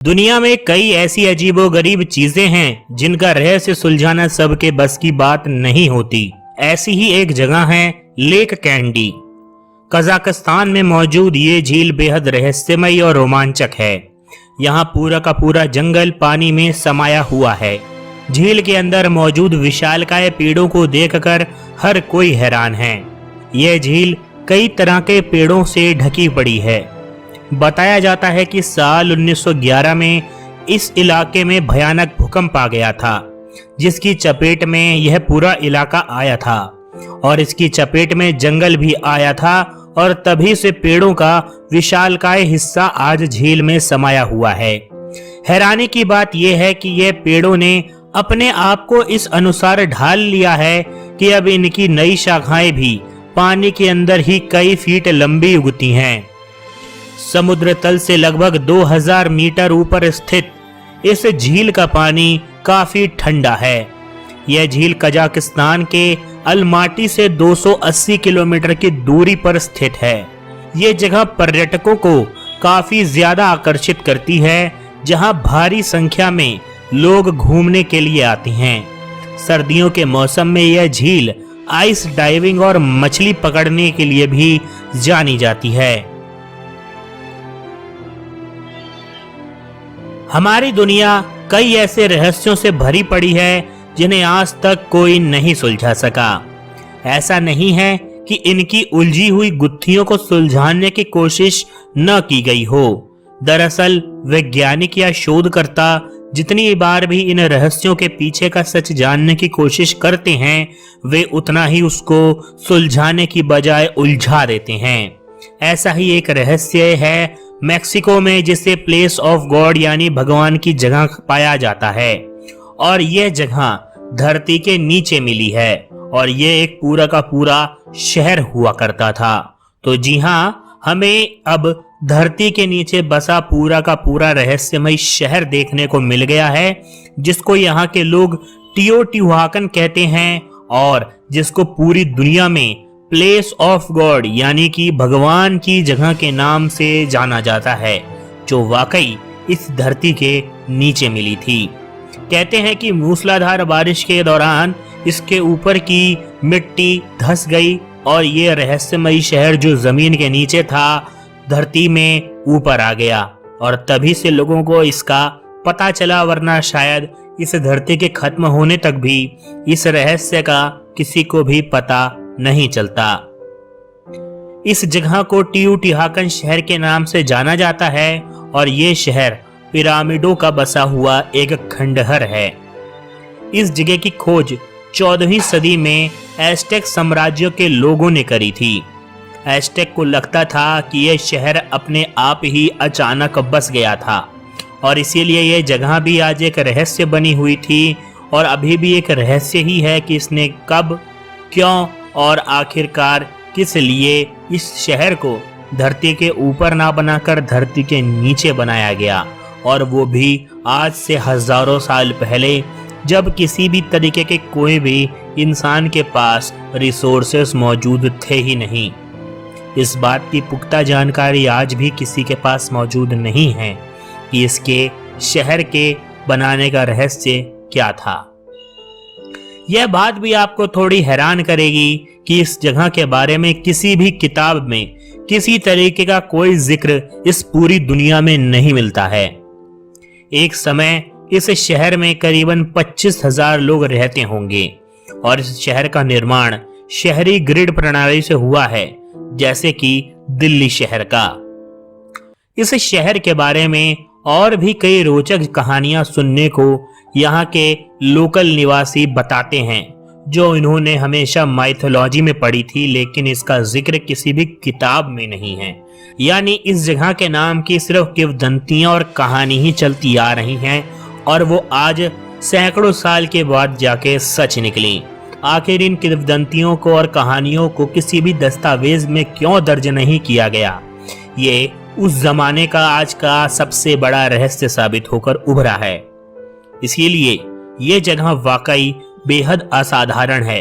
दुनिया में कई ऐसी अजीबोगरीब चीजें हैं जिनका रहस्य सुलझाना सबके बस की बात नहीं होती। ऐसी ही एक जगह है लेक कैंडी। कजाकिस्तान में मौजूद ये झील बेहद रहस्यमयी और रोमांचक है। यहाँ पूरा का पूरा जंगल पानी में समाया हुआ है। झील के अंदर मौजूद विशालकाय पेड़ों को देखकर हर कोई हैरान है। यह झील कई तरह के पेड़ों से ढकी पड़ी है। बताया जाता है कि साल 1911 में इस इलाके में भयानक भूकंप आ गया था, जिसकी चपेट में यह पूरा इलाका आया था और इसकी चपेट में जंगल भी आया था और तभी से पेड़ों का विशालकाय हिस्सा आज झील में समाया हुआ है। हैरानी की बात यह है कि यह पेड़ों ने अपने आप को इस अनुसार ढाल लिया है कि अब इनकी नई शाखाएं भी पानी के अंदर ही कई फीट लंबी उगती हैं। समुद्र तल से लगभग 2000 मीटर ऊपर स्थित इस झील का पानी काफी ठंडा है। यह झील कजाकिस्तान के अलमाटी से 280 किलोमीटर की दूरी पर स्थित है। ये जगह पर्यटकों को काफी ज्यादा आकर्षित करती है, जहां भारी संख्या में लोग घूमने के लिए आते हैं। सर्दियों के मौसम में यह झील आइस डाइविंग और मछली पकड़ने के लिए भी जानी जाती है। हमारी दुनिया कई ऐसे रहस्यों से भरी पड़ी है जिन्हें आज तक कोई नहीं सुलझा सका। ऐसा नहीं है कि इनकी उलझी हुई गुत्थियों को सुलझाने की कोशिश न की गई हो। दरअसल वैज्ञानिक या शोधकर्ता जितनी बार भी इन रहस्यों के पीछे का सच जानने की कोशिश करते हैं, वे उतना ही उसको सुलझाने की बजाय उलझा देते हैं। ऐसा ही एक रहस्य है मैक्सिको में, जिसे प्लेस ऑफ गॉड यानी भगवान की जगह पाया जाता है और यह जगह धरती के नीचे मिली है और यह एक पूरा का पूरा शहर हुआ करता था। तो जी हाँ, हमें अब धरती के नीचे बसा पूरा का पूरा रहस्यमय शहर देखने को मिल गया है, जिसको यहाँ के लोग टियोटिहुआकन कहते हैं और जिसको पूरी दुनिया में प्लेस ऑफ गॉड यानी कि भगवान की जगह के नाम से जाना जाता है, जो वाकई इस धरती के नीचे मिली थी। कहते हैं कि मूसलाधार बारिश के दौरान इसके ऊपर की मिट्टी धंस गई और ये रहस्यमयी शहर जो जमीन के नीचे था, धरती में ऊपर आ गया और तभी से लोगों को इसका पता चला, वरना शायद इस धरती के खत्म होने तक भी इस रहस्य का किसी को भी पता नहीं चलता। इस जगह को टियोटिहुआकन शहर के नाम से जाना जाता है और ये शहर पिरामिडों का बसा हुआ एक खंडहर है। इस जगह की खोज 14वीं सदी में एज़टेक साम्राज्य के लोगों ने करी थी। एज़टेक को लगता था कि यह शहर अपने आप ही अचानक बस गया था और इसीलिए यह जगह भी आज एक रहस्य बनी हुई थी और अभी भी एक रहस्य ही है कि इसने कब, क्यों और आखिरकार किस लिए इस शहर को धरती के ऊपर ना बनाकर धरती के नीचे बनाया गया, और वो भी आज से हजारों साल पहले, जब किसी भी तरीके के कोई भी इंसान के पास रिसोर्सेस मौजूद थे ही नहीं। इस बात की पुख्ता जानकारी आज भी किसी के पास मौजूद नहीं है कि इसके शहर के बनाने का रहस्य क्या था। यह बात भी आपको थोड़ी हैरान करेगी कि इस जगह के बारे में किसी भी किताब में किसी तरीके का कोई जिक्र इस पूरी दुनिया में नहीं मिलता है। एक समय इस शहर में करीबन 25,000 लोग रहते होंगे और इस शहर का निर्माण शहरी ग्रिड प्रणाली से हुआ है, जैसे कि दिल्ली शहर का। इस शहर के बारे में और भी कई रोचक कहानियां सुनने को यहाँ के लोकल निवासी बताते हैं, जो इन्होंने हमेशा माइथोलॉजी में पढ़ी थी, लेकिन इसका जिक्र किसी भी किताब में नहीं है। यानी इस जगह के नाम की सिर्फ किंवदंतियां और कहानी ही चलती आ रही हैं और वो आज सैकड़ों साल के बाद जाके सच निकली। आखिर इन किंवदंतियों को और कहानियों को किसी भी दस्तावेज में क्यों दर्ज नहीं किया गया, ये उस जमाने का आज का सबसे बड़ा रहस्य साबित होकर उभरा है। इसीलिए ये जगह वाकई बेहद असाधारण है।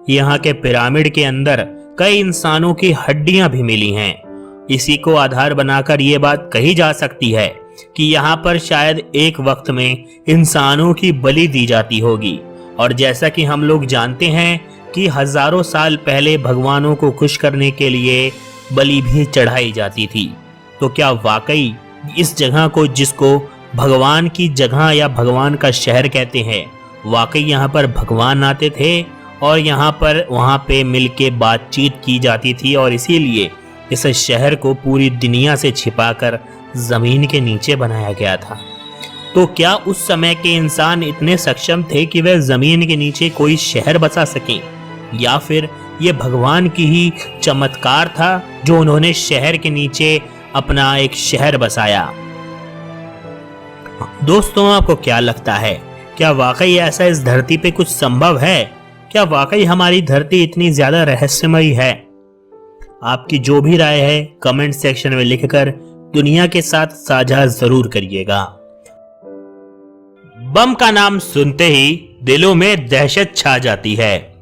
यहाँ के पिरामिड के अंदर कई इंसानों की हड्डियां भी मिली हैं। इसी को आधार बनाकर ये बात कही जा सकती है कि यहाँ पर शायद एक वक्त में इंसानों की बलि दी जाती होगी। और जैसा कि हम लोग जानते हैं कि हजारों साल पहले भगवानों को खुश करने के लिए बलि भी चढ़ाई जाती थी। तो क्या वाकई इस जगह को, जिसको भगवान की जगह या भगवान का शहर कहते हैं, वाकई यहाँ पर भगवान आते थे और यहाँ पर वहाँ पे मिलके बातचीत की जाती थी और इसीलिए इस शहर को पूरी दुनिया से छिपाकर जमीन के नीचे बनाया गया था। तो क्या उस समय के इंसान इतने सक्षम थे कि वह जमीन के नीचे कोई शहर बसा सकें, या फिर ये भगवान की ही चमत्कार था जो उन्होंने शहर के नीचे अपना एक शहर बसाया? दोस्तों, आपको क्या लगता है, क्या वाकई ऐसा इस धरती पे कुछ संभव है? क्या वाकई हमारी धरती इतनी ज्यादा रहस्यमयी है? आपकी जो भी राय है कमेंट सेक्शन में लिखकर दुनिया के साथ साझा जरूर करिएगा। बम का नाम सुनते ही दिलों में दहशत छा जाती है।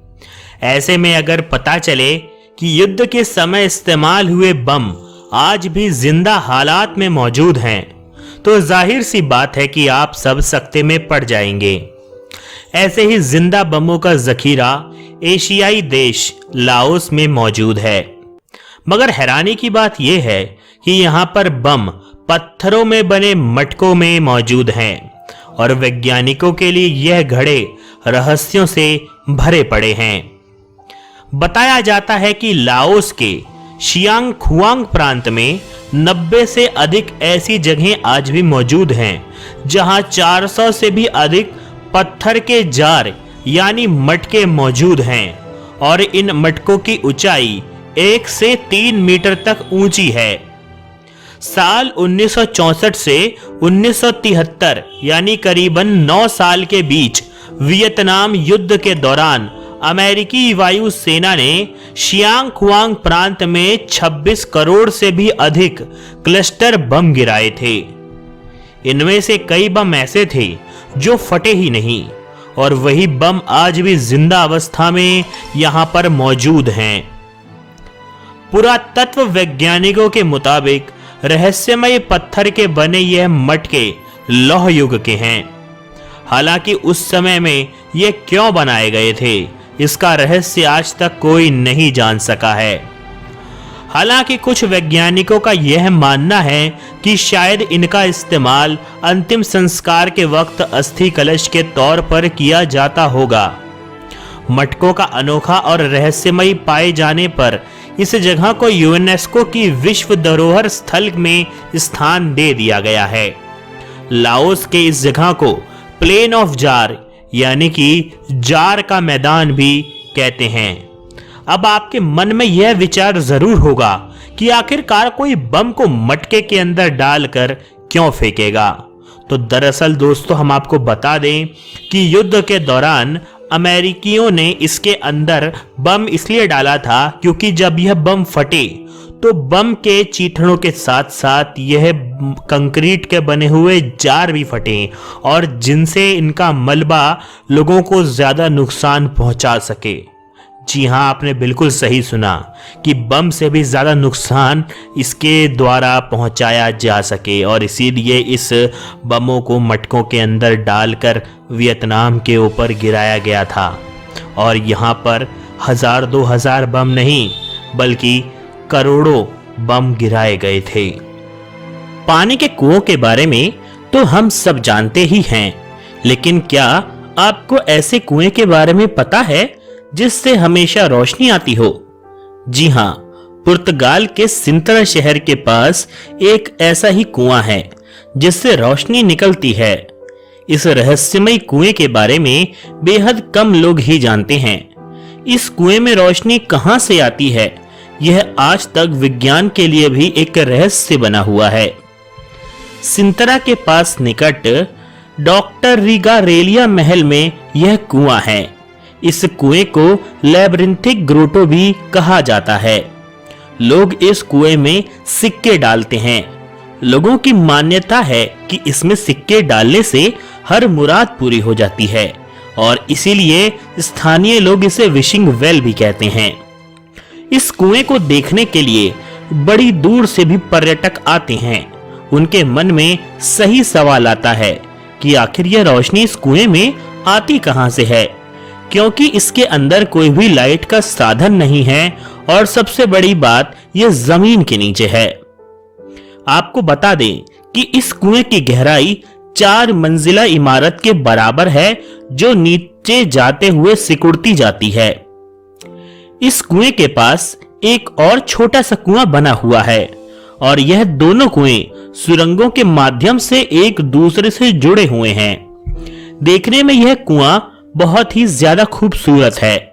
ऐसे में अगर पता चले कि युद्ध के समय इस्तेमाल हुए बम आज भी जिंदा हालात में मौजूद हैं, तो जाहिर सी बात है कि आप सब सकते में पड़ जाएंगे। ऐसे ही जिंदा बमों का जखीरा एशियाई देश लाओस में मौजूद है। मगर हैरानी की बात यह है कि यहाँ पर बम पत्थरों में बने मटकों में मौजूद हैं और वैज्ञानिकों के लिए यह घड़े रहस्यों से भरे पड़े हैं। बताया जाता है कि लाओस के शियांग खुआंग प्रांत में 90 से अधिक ऐसी जगहें आज भी मौजूद हैं जहां 400 से भी अधिक पत्थर के जार यानी मटके मौजूद हैं और इन मटकों की ऊंचाई 1 से 3 मीटर तक ऊंची है। साल 1964 से 1973 यानी करीबन 9 साल के बीच वियतनाम युद्ध के दौरान अमेरिकी वायु सेना ने शियांग खुआंग प्रांत में 26 करोड़ से भी अधिक क्लस्टर बम गिराए थे। इनमें से कई बम ऐसे थे जो फटे ही नहीं और वही बम आज भी जिंदा अवस्था में यहां पर मौजूद हैं। पुरातत्व वैज्ञानिकों के मुताबिक रहस्यमय पत्थर के बने यह मटके लौह युग के हैं। हालांकि उस समय में ये क्यों बनाए गए थे, इसका रहस्य आज तक कोई नहीं जान सका है। हालांकि कुछ वैज्ञानिकों का यह मानना है कि शायद इनका इस्तेमाल अंतिम संस्कार के वक्त अस्थि कलश के तौर पर किया जाता होगा। मटकों का अनोखा और रहस्यमय पाए जाने पर इस जगह को यूनेस्को की विश्व धरोहर स्थल में स्थान दे दिया गया है। लाओस के इस जगह को प्लेन ऑफ जार यानी कि जार का मैदान भी कहते हैं। अब आपके मन में यह विचार जरूर होगा कि आखिरकार कोई बम को मटके के अंदर डालकर क्यों फेंकेगा। तो दरअसल दोस्तों, हम आपको बता दें कि युद्ध के दौरान अमेरिकियों ने इसके अंदर बम इसलिए डाला था क्योंकि जब यह बम फटे तो बम के चीथड़ों के साथ साथ यह कंक्रीट के बने हुए जार भी फटे और जिनसे इनका मलबा लोगों को ज्यादा नुकसान पहुंचा सके। जी हाँ, आपने बिल्कुल सही सुना कि बम से भी ज्यादा नुकसान इसके द्वारा पहुंचाया जा सके और इसीलिए इस बमों को मटकों के अंदर डालकर वियतनाम के ऊपर गिराया गया था। और यहाँ पर 1000-2000 बम नहीं बल्कि करोड़ों बम गिराए गए थे। पानी के कुओं के बारे में तो हम सब जानते ही हैं, लेकिन क्या आपको ऐसे कुएं के बारे में पता है जिससे हमेशा रोशनी आती हो? जी हाँ, पुर्तगाल के सिंतरा शहर के पास एक ऐसा ही कुआं है जिससे रोशनी निकलती है। इस रहस्यमय कुएं के बारे में बेहद कम लोग ही जानते हैं। इस कुएं में रोशनी कहां से आती है, यह आज तक विज्ञान के लिए भी एक रहस्य बना हुआ है। सिंतरा के पास निकट डॉक्टर रिगारेलिया महल में यह कुआं है। इस कुएं को लैब्रिंथिक ग्रोटो भी कहा जाता है। लोग इस कुएं में सिक्के डालते हैं। लोगों की मान्यता है कि इसमें सिक्के डालने से हर मुराद पूरी हो जाती है और इसीलिए स्थानीय लोग इसे विशिंग वेल भी कहते हैं। इस कुएं को देखने के लिए बड़ी दूर से भी पर्यटक आते हैं उनके मन में सही सवाल आता है कि आखिर यह रोशनी इस कुएं में आती कहां से है, क्योंकि इसके अंदर कोई भी लाइट का साधन नहीं है और सबसे बड़ी बात यह जमीन के नीचे है। आपको बता दें कि इस कुएं की गहराई 4 मंजिला इमारत के बराबर है, जो नीचे जाते हुए सिकुड़ती जाती है। इस कुएं के पास एक और छोटा सा कुआं बना हुआ है और यह दोनों कुएं सुरंगों के माध्यम से एक दूसरे से जुड़े हुए हैं। देखने में यह कुआं बहुत ही ज्यादा खूबसूरत है।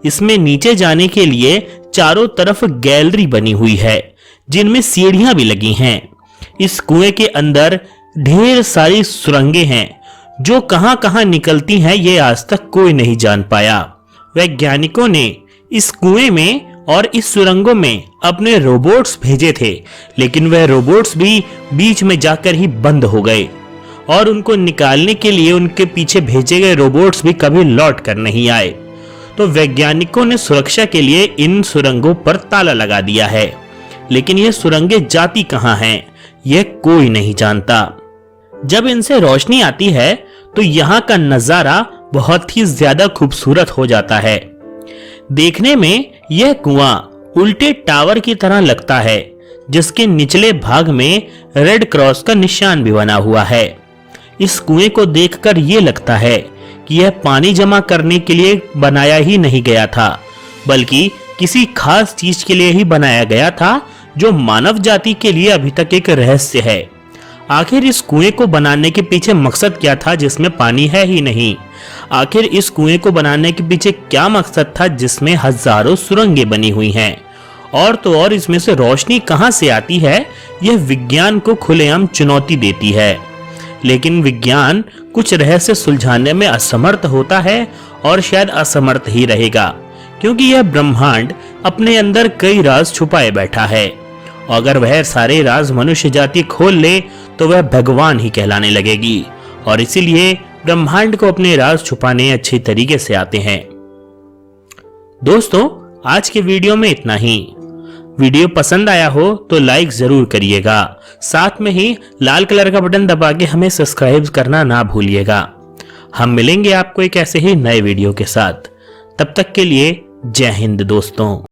इसमें नीचे जाने के लिए चारों तरफ गैलरी बनी हुई है, जिनमें सीढ़ियां भी लगी हैं। इस कुएं के अंदर ढेर सारी सुरंगें हैं, जो कहां-कहां निकलती हैं ये आज तक कोई नहीं जान पाया। वैज्ञानिकों ने इस कुएं में और इस सुरंगों में अपने रोबोट्स भेजे थे, लेकिन वह रोबोट्स भी बीच में जाकर ही बंद हो गए और उनको निकालने के लिए उनके पीछे भेजे गए रोबोट्स भी कभी लौट कर नहीं आए। तो वैज्ञानिकों ने सुरक्षा के लिए इन सुरंगों पर ताला लगा दिया है, लेकिन ये सुरंगें जाती कहां हैं यह कोई नहीं जानता। जब इनसे रोशनी आती है तो यहाँ का नजारा बहुत ही ज्यादा खूबसूरत हो जाता है। देखने में यह कुआं उल्टे टावर की तरह लगता है, जिसके निचले भाग में रेड क्रॉस का निशान भी बना हुआ है। इस कुएं को देखकर यह लगता है कि यह पानी जमा करने के लिए बनाया ही नहीं गया था, बल्कि किसी खास चीज के लिए ही बनाया गया था, जो मानव जाति के लिए अभी तक एक रहस्य है। आखिर इस कुएं को बनाने के पीछे मकसद क्या था, जिसमें पानी है ही नहीं? आखिर इस कुएं को बनाने के पीछे क्या मकसद था, जिसमें हजारों सुरंगें बनी हुई हैं? और तो और इसमें से रोशनी कहां से आती है, यह विज्ञान को खुलेआम चुनौती देती है। लेकिन विज्ञान कुछ रहस्य सुलझाने में असमर्थ होता है और शायद असमर्थ ही रहेगा, क्योंकि यह ब्रह्मांड अपने अंदर कई राज छुपाए बैठा है। अगर वह सारे राज मनुष्य जाति खोल ले तो वह भगवान ही कहलाने लगेगी, और इसीलिए ब्रह्मांड को अपने राज छुपाने अच्छे तरीके से आते हैं। दोस्तों, आज के वीडियो में इतना ही। वीडियो पसंद आया हो तो लाइक जरूर करिएगा, साथ में ही लाल कलर का बटन दबा के हमें सब्सक्राइब करना ना भूलिएगा। हम मिलेंगे आपको एक ऐसे ही नए वीडियो के साथ। तब तक के लिए जय हिंद दोस्तों।